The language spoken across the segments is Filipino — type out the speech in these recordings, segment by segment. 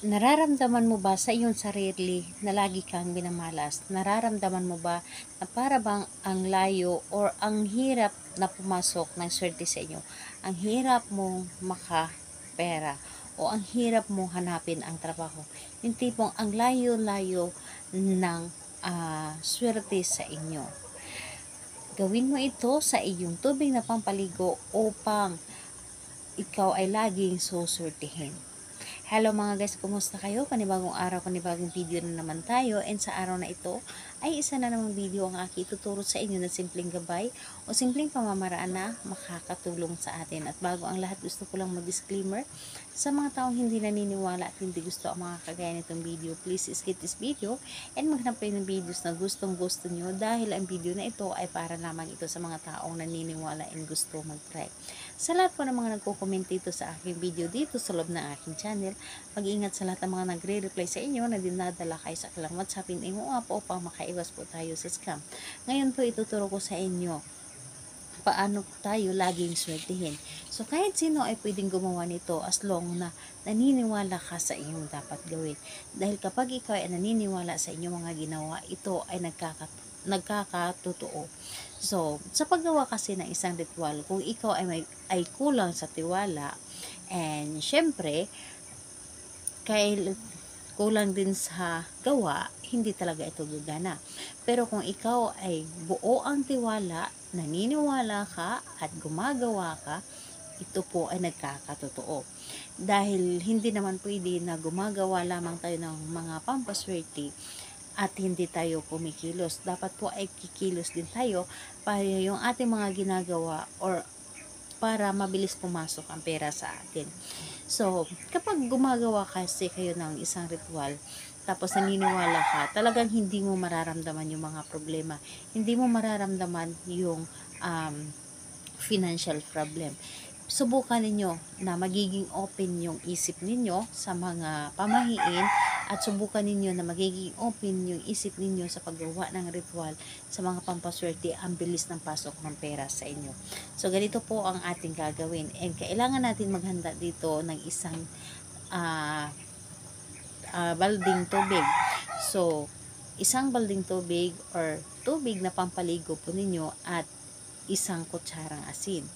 Nararamdaman mo ba sa iyong sarili na lagi kang minamalas? Nararamdaman mo ba na para bang ang layo or ang hirap na pumasok ng swerte sa inyo? Ang hirap mong makapera o ang hirap mong hanapin ang trabaho? Yung tipong ang layo-layo ng swerte sa inyo. Gawin mo ito sa iyong tubig na pampaligo upang ikaw ay laging susurtihin. Hello mga guys, kumusta kayo? Panibagong araw, panibagong video na naman tayo, and sa araw na ito ay isa na namang video ang aking ituturo sa inyo na simpleng gabay o simpleng pamamaraan na makakatulong sa atin. At bago ang lahat, gusto ko lang mag-disclaimer sa mga taong hindi naniniwala at hindi gusto ang mga kagaya nitong video. Please skip this video and maghanap kayo ng videos na gustong gusto nyo, dahil ang video na ito ay para lamang ito sa mga taong naniniwala and gusto mag-try. Sa lahat po ng mga nagko-comment dito sa aking video dito sa loob ng aking channel, mag-iingat sa lahat ng mga nagre-reply sa inyo na dinadala kayo sa kalang WhatsApp in app upang makaiwas po tayo sa scam. Ngayon po ituturo ko sa inyo paano tayo laging swertihin. So kahit sino ay pwedeng gumawa nito as long na naniniwala ka sa iyong dapat gawin. Dahil kapag ikaw ay naniniwala sa inyong mga ginawa, ito ay nagkakatotoo. So, sa paggawa kasi ng isang ritual, kung ikaw ay kulang sa tiwala, and syempre, kulang din sa gawa, hindi talaga ito gagana. Pero kung ikaw ay buo ang tiwala, naniniwala ka at gumagawa ka, ito po ay nagkakatotoo. Dahil hindi naman pwede na gumagawa lamang tayo ng mga pampaswerte at hindi tayo kumikilos. Dapat po ay kikilos din tayo para yung ating mga ginagawa or para mabilis pumasok ang pera sa atin. So, kapag gumagawa kasi kayo ng isang ritual, tapos naniniwala ka, talagang hindi mo mararamdaman yung mga problema. Hindi mo mararamdaman yung financial problem. Subukan ninyo na magiging open yung isip ninyo sa mga pamahiin, at subukan ninyo na magiging open yung isip ninyo sa paggawa ng ritual sa mga pampaswerte. Ang bilis ng pasok ng pera sa inyo. So ganito po ang ating gagawin, and kailangan natin maghanda dito ng isang balding tubig. So isang balding tubig or tubig na pampaligo po ninyo at isang kutsarang asin.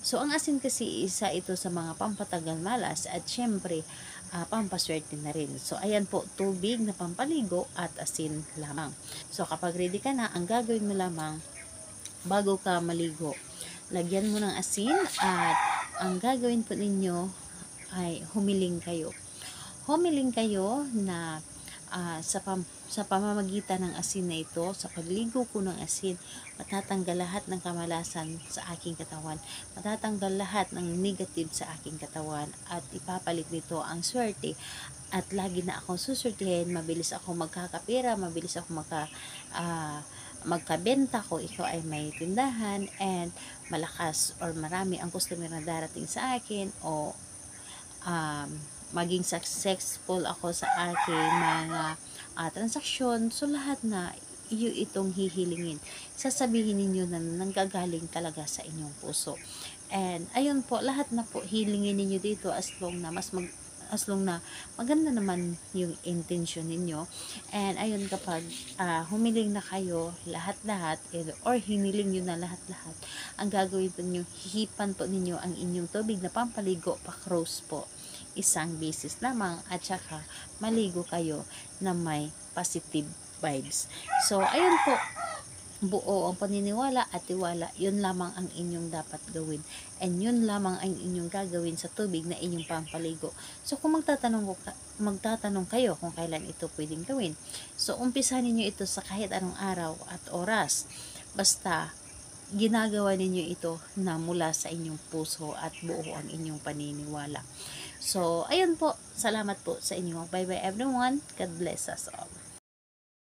So ang asin kasi isa ito sa mga pampatagal malas at syempre pampaswerte na rin. So ayan po, tubig na pampaligo at asin lamang. So kapag ready ka na, ang gagawin mo lamang bago ka maligo, lagyan mo ng asin, at ang gagawin po ninyo ay humiling kayo na sa pamamagitan ng asin na ito, sa pagligo ko ng asin, matatanggal lahat ng kamalasan sa aking katawan, matatanggal lahat ng negative sa aking katawan, at ipapalit nito ang swerte, at lagi na akong susurtihin, mabilis ako magkakapera, mabilis ako magkabenta ko ikaw ay may tindahan, and malakas or marami ang customer na darating sa akin, o maging successful ako sa aking mga transaksyon. So lahat na itong hihilingin, sasabihin ninyo na nanggagaling talaga sa inyong puso. And ayun po, lahat na po hilingin ninyo dito as long na maganda naman yung intention ninyo. And ayun, kapag humiling na kayo lahat-lahat, or hiniling nyo na lahat-lahat, ang gagawin po ninyo, hihipan po ninyo ang inyong tubig na pampaligo pa-cross po isang beses lamang, at saka maligo kayo na may positive vibes. So ayun po, buo ang paniniwala at tiwala, yun lamang ang inyong dapat gawin, and yun lamang ang inyong gagawin sa tubig na inyong pampaligo. So kung magtatanong kayo kung kailan ito pwedeng gawin, so umpisa ninyo ito sa kahit anong araw at oras, basta ginagawa ninyo ito na mula sa inyong puso at buo ang inyong paniniwala. So ayun po, salamat po sa inyo. Bye bye everyone, God bless us all.